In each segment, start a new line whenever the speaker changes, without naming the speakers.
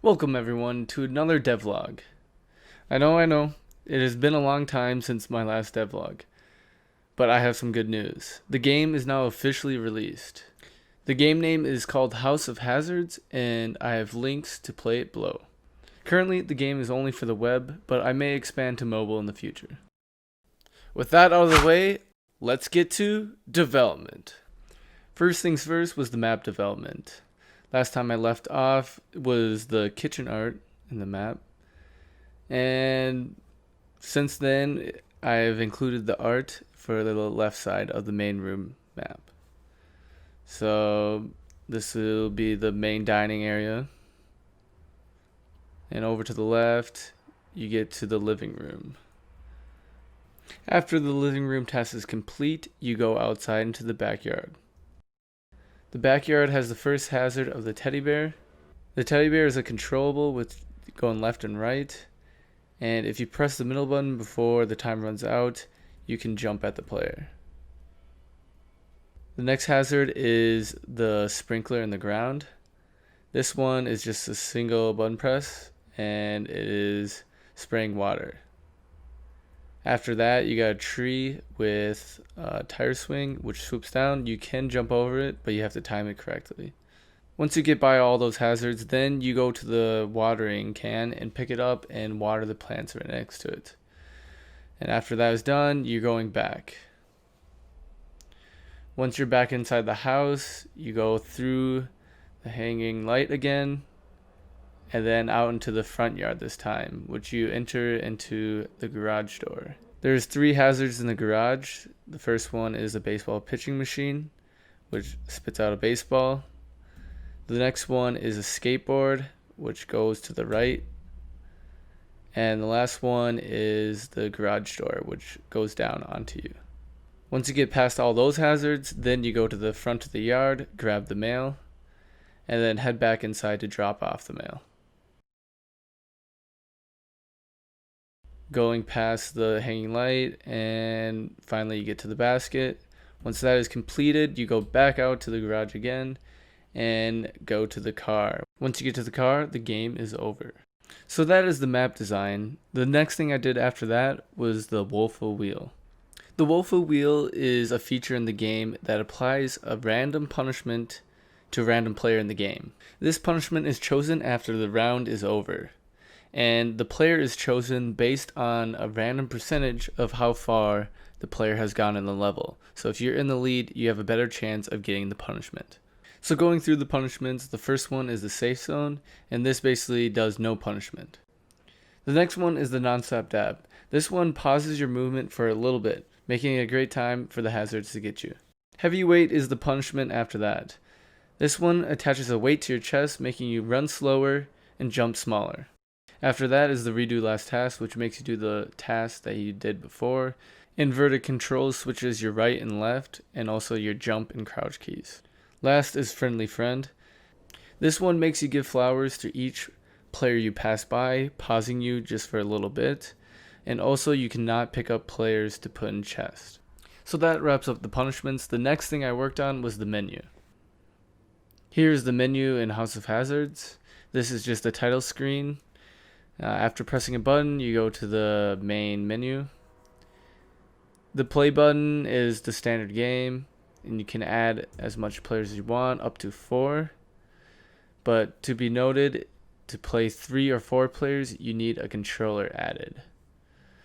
Welcome everyone to another devlog. I know, it has been a long time since my last devlog, but I have some good news. The game is now officially released. The game name is called House of Hazards, and I have links to play it below. Currently, the game is only for the web, but I may expand to mobile in the future. With that out of the way, let's get to development. First things first was the map development. Last time I left off was the kitchen art in the map. And since then, I've included the art for the left side of the main room map. So this will be the main dining area. And over to the left, you get to the living room. After the living room task is complete, you go outside into the backyard. The backyard has the first hazard of the teddy bear. The teddy bear is a controllable with going left and right, and if you press the middle button before the time runs out, you can jump at the player. The next hazard is the sprinkler in the ground. This one is just a single button press, and it is spraying water. After that, you got a tree with a tire swing which swoops down. You can jump over it, but you have to time it correctly. Once you get by all those hazards, then you go to the watering can and pick it up and water the plants right next to it. And after that is done, you're going back. Once you're back inside the house, you go through the hanging light again, and then out into the front yard this time, which you enter into the garage door. There's 3 hazards in the garage. The first one is a baseball pitching machine, which spits out a baseball. The next one is a skateboard, which goes to the right. And the last one is the garage door, which goes down onto you. Once you get past all those hazards, then you go to the front of the yard, grab the mail, and then head back inside to drop off the mail. Going past the hanging light, and finally you get to the basket. Once that is completed, you go back out to the garage again and go to the car. Once you get to the car, the game is over. So that is the map design. The next thing I did after that was the Wolfa wheel. The Wolfa wheel is a feature in the game that applies a random punishment to a random player in the game. This punishment is chosen after the round is over, and the player is chosen based on a random percentage of how far the player has gone in the level. So if you're in the lead, you have a better chance of getting the punishment. So going through the punishments, the first one is the safe zone, and this basically does no punishment. The next one is the non-stop dab. This one pauses your movement for a little bit, making it a great time for the hazards to get you. Heavy weight is the punishment after that. This one attaches a weight to your chest, making you run slower and jump smaller. After that is the redo last task, which makes you do the task that you did before. Inverted controls switches your right and left, and also your jump and crouch keys. Last is friendly friend. This one makes you give flowers to each player you pass by, pausing you just for a little bit. And also you cannot pick up players to put in chest. So that wraps up the punishments. The next thing I worked on was the menu. Here's the menu in House of Hazards. This is just a title screen. After pressing a button, you go to the main menu. The play button is the standard game, and you can add as much players as you want, up to 4. But to be noted, to play 3 or 4 players, you need a controller added.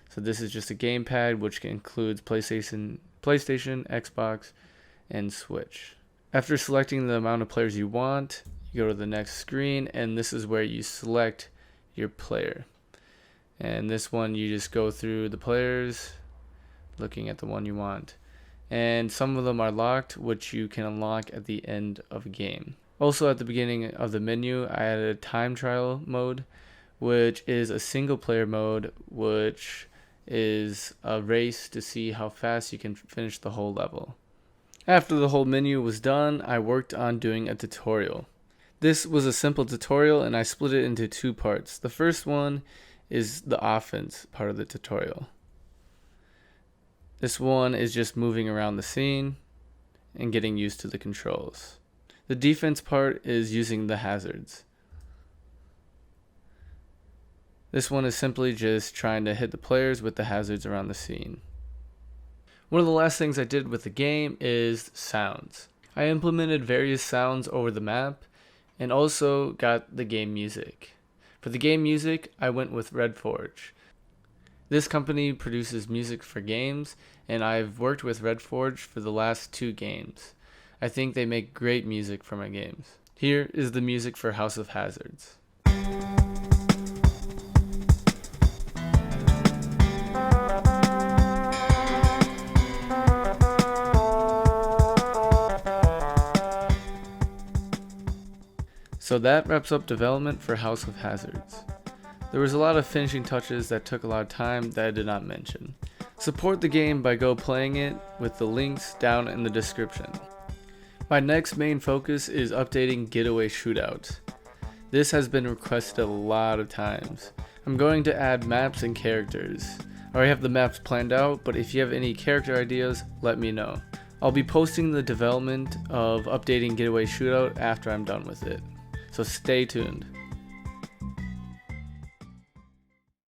So this is just a gamepad, which includes PlayStation, Xbox, and Switch. After selecting the amount of players you want, you go to the next screen, and this is where you select your player. And this one, you just go through the players, looking at the one you want. And some of them are locked, which you can unlock at the end of a game. Also at the beginning of the menu, I added a time trial mode, which is a single player mode, which is a race to see how fast you can finish the whole level. After the whole menu was done, I worked on doing a tutorial. This was a simple tutorial, and I split it into 2 parts. The first one is the offense part of the tutorial. This one is just moving around the scene and getting used to the controls. The defense part is using the hazards. This one is simply just trying to hit the players with the hazards around the scene. One of the last things I did with the game is sounds. I implemented various sounds over the map and also got the game music. For the game music, I went with Red Forge. This company produces music for games, and I've worked with Red Forge for the last 2 games. I think they make great music for my games. Here is the music for House of Hazards. So that wraps up development for House of Hazards. There was a lot of finishing touches that took a lot of time that I did not mention. Support the game by go playing it with the links down in the description. My next main focus is updating Getaway Shootout. This has been requested a lot of times. I'm going to add maps and characters. I already have the maps planned out, but if you have any character ideas, let me know. I'll be posting the development of updating Getaway Shootout after I'm done with it. So stay tuned.